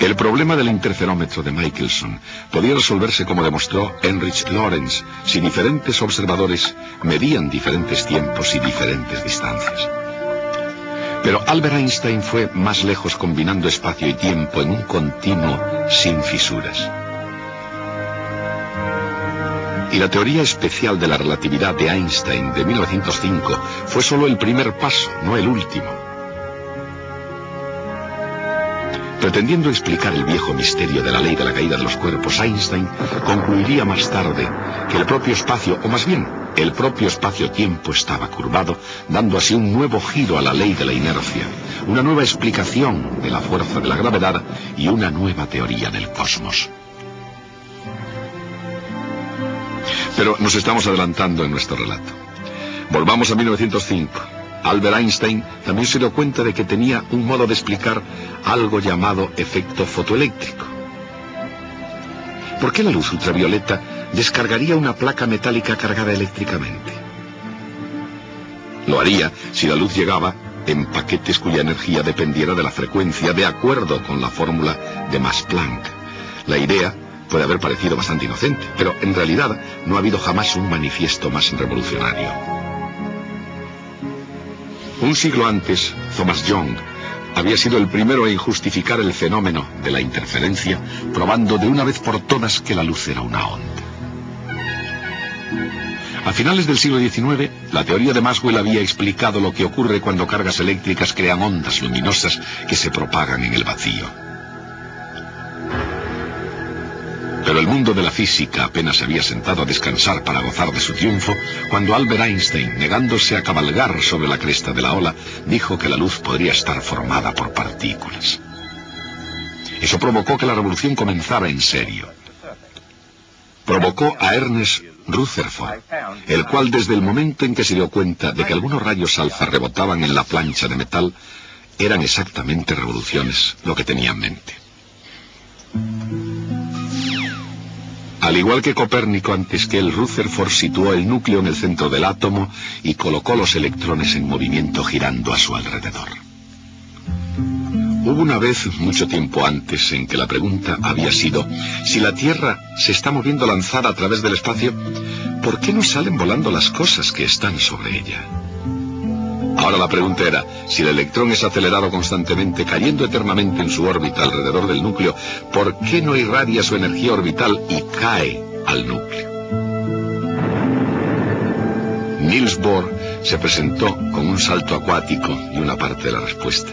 El problema del interferómetro de Michelson podía resolverse como demostró Heinrich Lorentz, si diferentes observadores medían diferentes tiempos y diferentes distancias. Pero Albert Einstein fue más lejos combinando espacio y tiempo en un continuo sin fisuras. Y la teoría especial de la relatividad de Einstein de 1905 fue solo el primer paso, no el último. Pretendiendo explicar el viejo misterio de la ley de la caída de los cuerpos, Einstein concluiría más tarde que el propio espacio, o más bien, el propio espacio-tiempo estaba curvado, dando así un nuevo giro a la ley de la inercia, una nueva explicación de la fuerza de la gravedad y una nueva teoría del cosmos. Pero nos estamos adelantando en nuestro relato. Volvamos a 1905. Albert Einstein también se dio cuenta de que tenía un modo de explicar algo llamado efecto fotoeléctrico. ¿Por qué la luz ultravioleta descargaría una placa metálica cargada eléctricamente? Lo haría si la luz llegaba en paquetes cuya energía dependiera de la frecuencia, de acuerdo con la fórmula de Max-Planck. La idea puede haber parecido bastante inocente, pero en realidad no ha habido jamás un manifiesto más revolucionario. Un siglo antes, Thomas Young había sido el primero en justificar el fenómeno de la interferencia, probando de una vez por todas que la luz era una onda. A finales del siglo XIX, la teoría de Maxwell había explicado lo que ocurre cuando cargas eléctricas crean ondas luminosas que se propagan en el vacío. Pero el mundo de la física apenas se había sentado a descansar para gozar de su triunfo, cuando Albert Einstein, negándose a cabalgar sobre la cresta de la ola, dijo que la luz podría estar formada por partículas. Eso provocó que la revolución comenzara en serio. Provocó a Ernest Rutherford, el cual desde el momento en que se dio cuenta de que algunos rayos alfa rebotaban en la plancha de metal, eran exactamente revoluciones lo que tenía en mente. Al igual que Copérnico antes que él, Rutherford situó el núcleo en el centro del átomo y colocó los electrones en movimiento girando a su alrededor. Hubo una vez, mucho tiempo antes, en que la pregunta había sido: si la Tierra se está moviendo lanzada a través del espacio, ¿por qué no salen volando las cosas que están sobre ella? Ahora la pregunta era: si el electrón es acelerado constantemente, cayendo eternamente en su órbita alrededor del núcleo, ¿por qué no irradia su energía orbital y cae al núcleo? Niels Bohr se presentó con un salto acuático y una parte de la respuesta.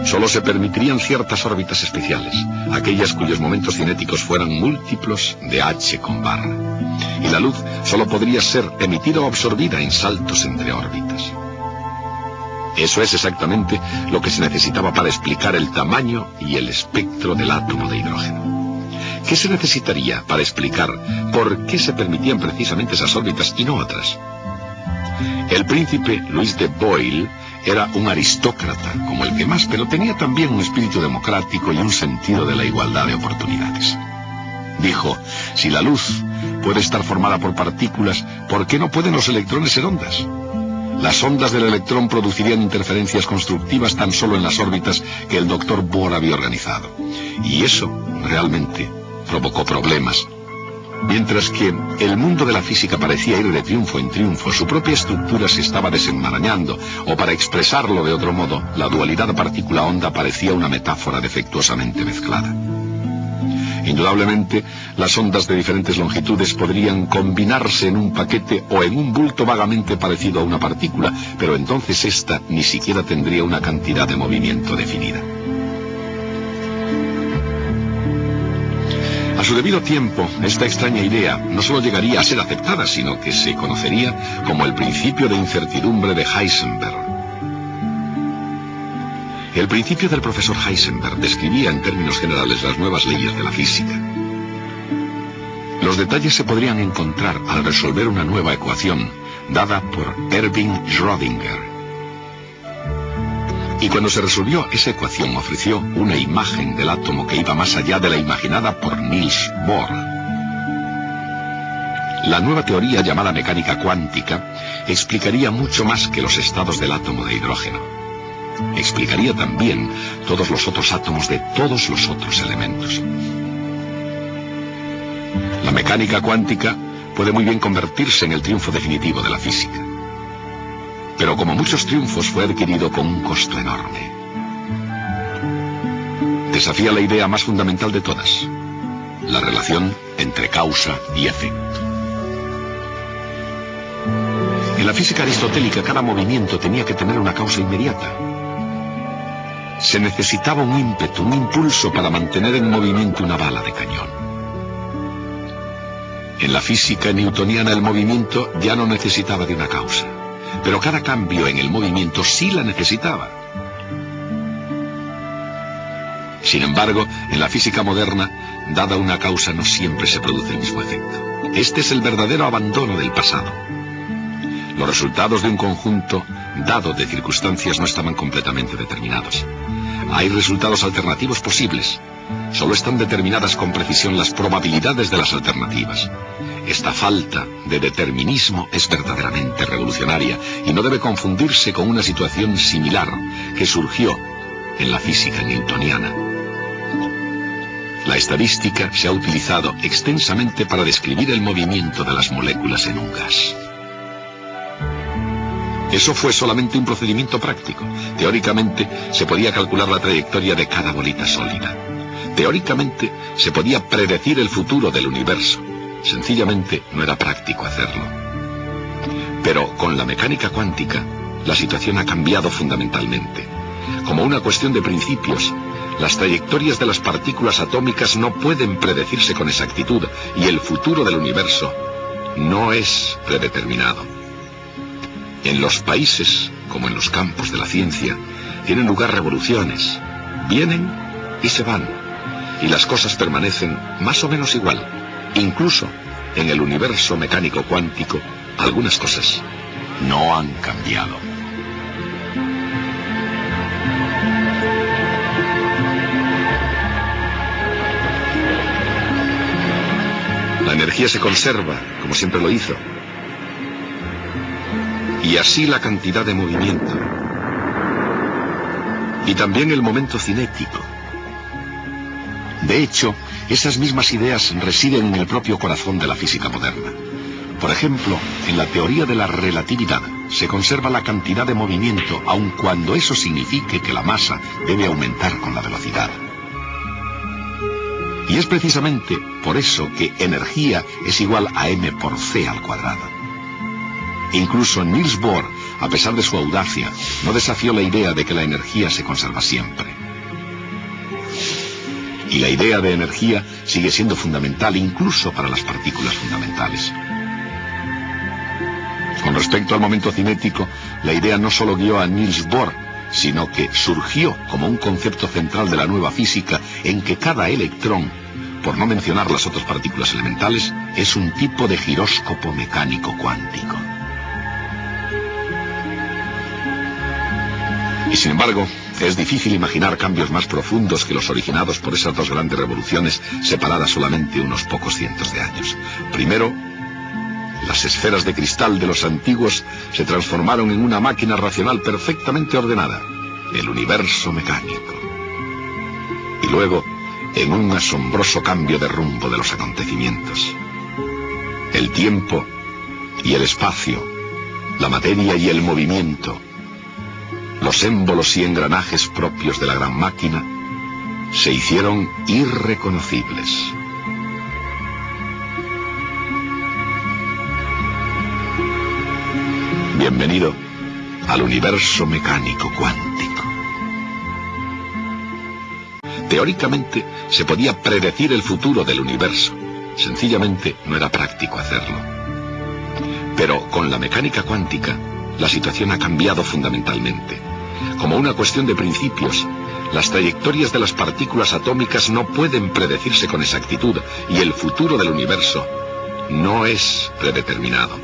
Solo se permitirían ciertas órbitas especiales, aquellas cuyos momentos cinéticos fueran múltiplos de h con barra. Y la luz solo podría ser emitida o absorbida en saltos entre órbitas. Eso es exactamente lo que se necesitaba para explicar el tamaño y el espectro del átomo de hidrógeno. ¿Qué se necesitaría para explicar por qué se permitían precisamente esas órbitas y no otras? El príncipe Louis de Boyle era un aristócrata como el que más, pero tenía también un espíritu democrático y un sentido de la igualdad de oportunidades. Dijo: si la luz puede estar formada por partículas, ¿por qué no pueden los electrones ser ondas? Las ondas del electrón producirían interferencias constructivas tan solo en las órbitas que el doctor Bohr había organizado. Y eso realmente provocó problemas. Mientras que el mundo de la física parecía ir de triunfo en triunfo, su propia estructura se estaba desenmarañando, o para expresarlo de otro modo, la dualidad partícula-onda parecía una metáfora defectuosamente mezclada. Indudablemente, las ondas de diferentes longitudes podrían combinarse en un paquete o en un bulto vagamente parecido a una partícula, pero entonces ésta ni siquiera tendría una cantidad de movimiento definida. A su debido tiempo, esta extraña idea no solo llegaría a ser aceptada, sino que se conocería como el principio de incertidumbre de Heisenberg. El principio del profesor Heisenberg describía en términos generales las nuevas leyes de la física. Los detalles se podrían encontrar al resolver una nueva ecuación dada por Erwin Schrödinger. Y cuando se resolvió esa ecuación, ofreció una imagen del átomo que iba más allá de la imaginada por Niels Bohr. La nueva teoría, llamada mecánica cuántica, explicaría mucho más que los estados del átomo de hidrógeno. explicaría también todos los otros átomos de todos los otros elementos. La mecánica cuántica puede muy bien convertirse en el triunfo definitivo de la física. Pero como muchos triunfos fue adquirido con un costo enorme. Desafía la idea más fundamental de todas, la relación entre causa y efecto. En la física aristotélica cada movimiento tenía que tener una causa inmediata. Se necesitaba un ímpetu, un impulso para mantener en movimiento una bala de cañón. En la física newtoniana el movimiento ya no necesitaba de una causa, pero cada cambio en el movimiento sí la necesitaba. Sin embargo, en la física moderna, dada una causa no siempre se produce el mismo efecto. Este es el verdadero abandono del pasado. Los resultados de un conjunto dado de circunstancias no estaban completamente determinados. Hay resultados alternativos posibles. Solo están determinadas con precisión las probabilidades de las alternativas. Esta falta de determinismo es verdaderamente revolucionaria y no debe confundirse con una situación similar que surgió en la física newtoniana. La estadística se ha utilizado extensamente para describir el movimiento de las moléculas en un gas. Eso fue solamente un procedimiento práctico. Teóricamente se podía calcular la trayectoria de cada bolita sólida. Teóricamente se podía predecir el futuro del universo. Sencillamente no era práctico hacerlo. Pero con la mecánica cuántica, la situación ha cambiado fundamentalmente. Como una cuestión de principios, las trayectorias de las partículas atómicas no pueden predecirse con exactitud y el futuro del universo no es predeterminado. En los países, como en los campos de la ciencia, tienen lugar revoluciones. Vienen y se van. Y las cosas permanecen más o menos igual. Incluso en el universo mecánico cuántico, algunas cosas no han cambiado. La energía se conserva, como siempre lo hizo. Y así la cantidad de movimiento. Y también el momento cinético. De hecho, esas mismas ideas residen en el propio corazón de la física moderna. Por ejemplo, en la teoría de la relatividad se conserva la cantidad de movimiento, aun cuando eso signifique que la masa debe aumentar con la velocidad. Y es precisamente por eso que energía es igual a m por c al cuadrado. Incluso Niels Bohr, a pesar de su audacia, no desafió la idea de que la energía se conserva siempre. Y la idea de energía sigue siendo fundamental incluso para las partículas fundamentales. Con respecto al momento cinético, la idea no solo guió a Niels Bohr, sino que surgió como un concepto central de la nueva física en que cada electrón, por no mencionar las otras partículas elementales, es un tipo de giróscopo mecánico cuántico. Y sin embargo, es difícil imaginar cambios más profundos que los originados por esas dos grandes revoluciones separadas solamente unos pocos cientos de años. Primero, las esferas de cristal de los antiguos se transformaron en una máquina racional perfectamente ordenada, el universo mecánico. Y luego, en un asombroso cambio de rumbo de los acontecimientos. El tiempo y el espacio, la materia y el movimiento, los émbolos y engranajes propios de la gran máquina se hicieron irreconocibles. Bienvenido al universo mecánico cuántico. Teóricamente se podía predecir el futuro del universo. Sencillamente no era práctico hacerlo. Pero con la mecánica cuántica, la situación ha cambiado fundamentalmente. Como una cuestión de principios, las trayectorias de las partículas atómicas no pueden predecirse con exactitud y el futuro del universo no es predeterminado.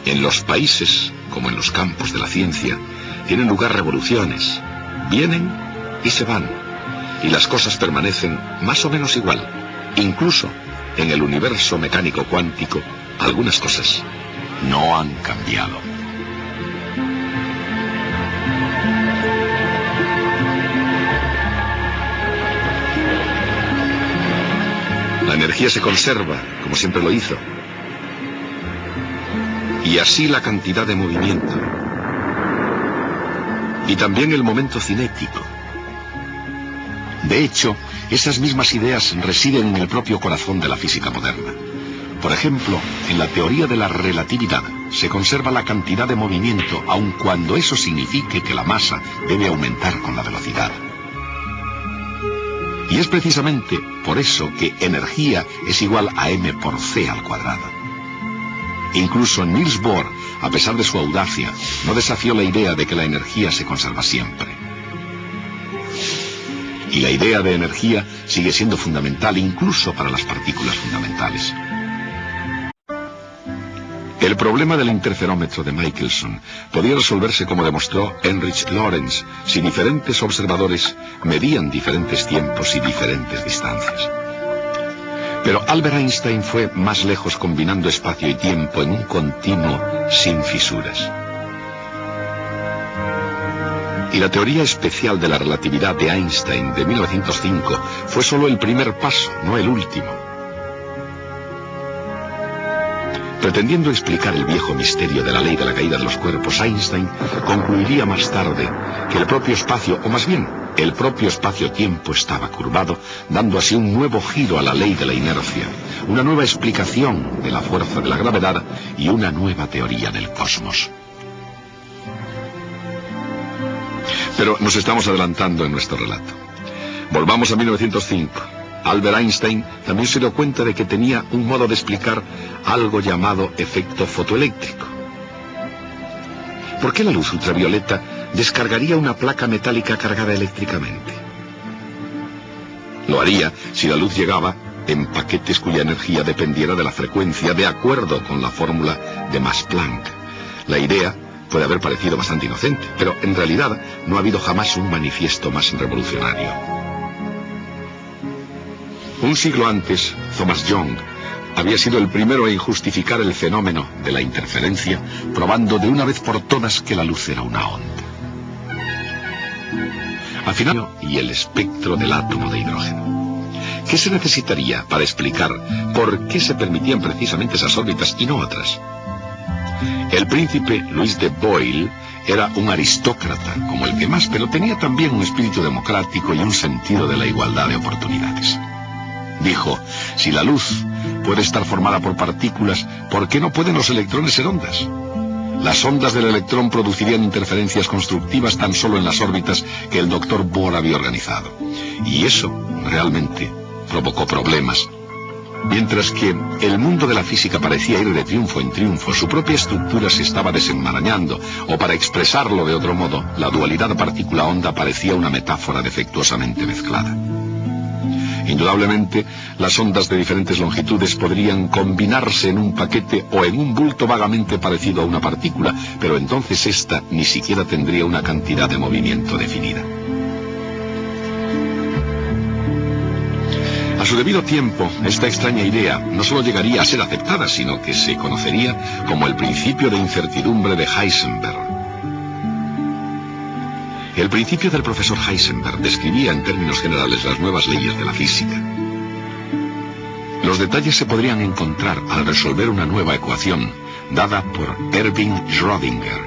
En los países, como en los campos de la ciencia, tienen lugar revoluciones. Vienen y se van. Y las cosas permanecen más o menos igual. Incluso en el universo mecánico cuántico, algunas cosas no han cambiado. energía se conserva, como siempre lo hizo. Y así la cantidad de movimiento. Y también el momento cinético. De hecho, esas mismas ideas residen en el propio corazón de la física moderna. Por ejemplo, en la teoría de la relatividad se conserva la cantidad de movimiento, aun cuando eso signifique que la masa debe aumentar con la velocidad. Y es precisamente por eso que energía es igual a m por c al cuadrado. Incluso Niels Bohr, a pesar de su audacia, no desafió la idea de que la energía se conserva siempre. Y la idea de energía sigue siendo fundamental incluso para las partículas fundamentales. El problema del interferómetro de Michelson podía resolverse como demostró Heinrich Lorentz, si diferentes observadores medían diferentes tiempos y diferentes distancias. Pero Albert Einstein fue más lejos combinando espacio y tiempo en un continuo sin fisuras. Y la teoría especial de la relatividad de Einstein de 1905 fue solo el primer paso, no el último. Pretendiendo explicar el viejo misterio de la ley de la caída de los cuerpos, Einstein concluiría más tarde que el propio espacio, o más bien, el propio espacio-tiempo estaba curvado, dando así un nuevo giro a la ley de la inercia, una nueva explicación de la fuerza de la gravedad y una nueva teoría del cosmos. Pero nos estamos adelantando en nuestro relato. Volvamos a 1905. Albert Einstein también se dio cuenta de que tenía un modo de explicar algo llamado efecto fotoeléctrico. ¿Por qué la luz ultravioleta descargaría una placa metálica cargada eléctricamente? Lo haría si la luz llegaba en paquetes cuya energía dependiera de la frecuencia, de acuerdo con la fórmula de Max-Planck. La idea puede haber parecido bastante inocente, pero en realidad no ha habido jamás un manifiesto más revolucionario. Un siglo antes, Thomas Young había sido el primero en justificar el fenómeno de la interferencia, probando de una vez por todas que la luz era una onda. Al final, y el espectro del átomo de hidrógeno. ¿Qué se necesitaría para explicar por qué se permitían precisamente esas órbitas y no otras? El príncipe Louis de Boyle era un aristócrata como el que más, pero tenía también un espíritu democrático y un sentido de la igualdad de oportunidades. Dijo, si la luz puede estar formada por partículas, ¿por qué no pueden los electrones ser ondas? Las ondas del electrón producirían interferencias constructivas tan solo en las órbitas que el doctor Bohr había organizado. Y eso realmente provocó problemas. Mientras que el mundo de la física parecía ir de triunfo en triunfo, su propia estructura se estaba desenmarañando, o para expresarlo de otro modo, la dualidad partícula-onda parecía una metáfora defectuosamente mezclada. Indudablemente, las ondas de diferentes longitudes podrían combinarse en un paquete o en un bulto vagamente parecido a una partícula, pero entonces ésta ni siquiera tendría una cantidad de movimiento definida. A su debido tiempo, esta extraña idea no solo llegaría a ser aceptada, sino que se conocería como el principio de incertidumbre de Heisenberg. El principio del profesor Heisenberg describía en términos generales las nuevas leyes de la física. Los detalles se podrían encontrar al resolver una nueva ecuación dada por Erwin Schrödinger.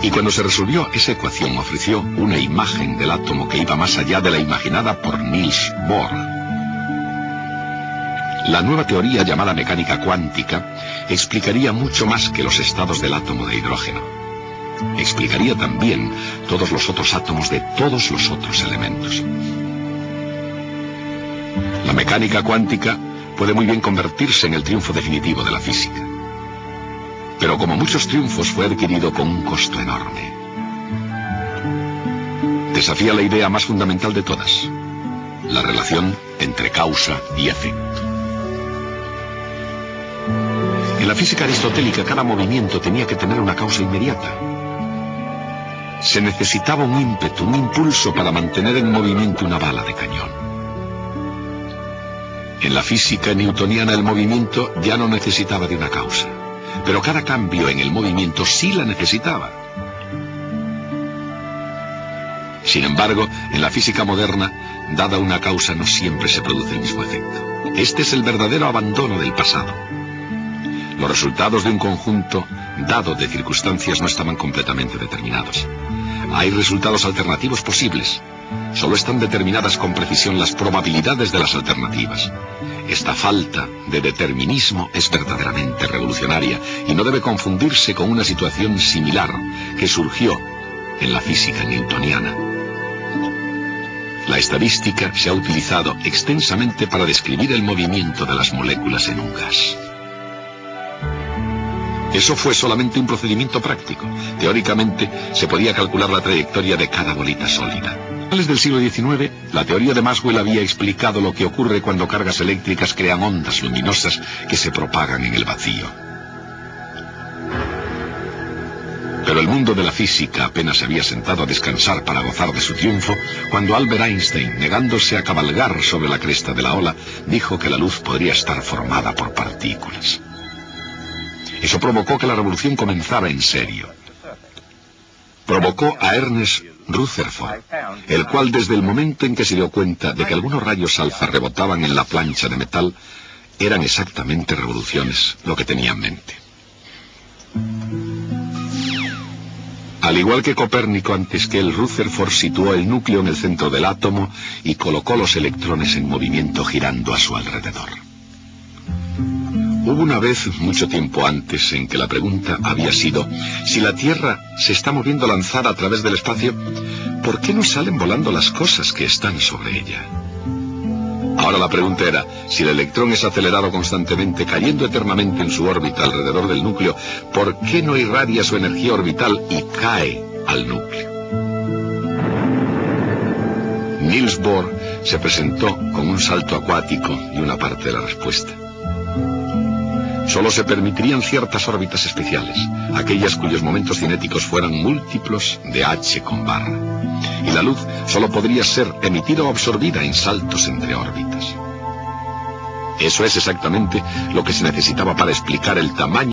Y cuando se resolvió esa ecuación ofreció una imagen del átomo que iba más allá de la imaginada por Niels Bohr. La nueva teoría llamada mecánica cuántica explicaría mucho más que los estados del átomo de hidrógeno. Explicaría también todos los otros átomos de todos los otros elementos. La mecánica cuántica puede muy bien convertirse en el triunfo definitivo de la física. Pero como muchos triunfos fue adquirido con un costo enorme. Desafía la idea más fundamental de todas, la relación entre causa y efecto. En la física aristotélica cada movimiento tenía que tener una causa inmediata. Se necesitaba un ímpetu, un impulso para mantener en movimiento una bala de cañón. En la física newtoniana el movimiento ya no necesitaba de una causa, pero cada cambio en el movimiento sí la necesitaba. Sin embargo, en la física moderna, dada una causa no siempre se produce el mismo efecto. Este es el verdadero abandono del pasado. Los resultados de un conjunto dado de circunstancias no estaban completamente determinados. Hay resultados alternativos posibles. Solo están determinadas con precisión las probabilidades de las alternativas. Esta falta de determinismo es verdaderamente revolucionaria y no debe confundirse con una situación similar que surgió en la física newtoniana. La estadística se ha utilizado extensamente para describir el movimiento de las moléculas en un gas. Eso fue solamente un procedimiento práctico. Teóricamente, se podía calcular la trayectoria de cada bolita sólida. A finales del siglo XIX, la teoría de Maxwell había explicado lo que ocurre cuando cargas eléctricas crean ondas luminosas que se propagan en el vacío. Pero el mundo de la física apenas se había sentado a descansar para gozar de su triunfo, cuando Albert Einstein, negándose a cabalgar sobre la cresta de la ola, dijo que la luz podría estar formada por partículas. Eso provocó que la revolución comenzara en serio. Provocó a Ernest Rutherford, el cual desde el momento en que se dio cuenta de que algunos rayos alfa rebotaban en la plancha de metal, eran exactamente revoluciones lo que tenía en mente. Al igual que Copérnico antes que él, Rutherford situó el núcleo en el centro del átomo y colocó los electrones en movimiento girando a su alrededor. Hubo una vez, mucho tiempo antes, en que la pregunta había sido: si la Tierra se está moviendo lanzada a través del espacio, ¿por qué no salen volando las cosas que están sobre ella? Ahora la pregunta era: si el electrón es acelerado constantemente, cayendo eternamente en su órbita alrededor del núcleo, ¿por qué no irradia su energía orbital y cae al núcleo? Niels Bohr se presentó con un salto acuático y una parte de la respuesta. Solo se permitirían ciertas órbitas especiales, aquellas cuyos momentos cinéticos fueran múltiplos de h con barra. Y la luz solo podría ser emitida o absorbida en saltos entre órbitas. Eso es exactamente lo que se necesitaba para explicar el tamaño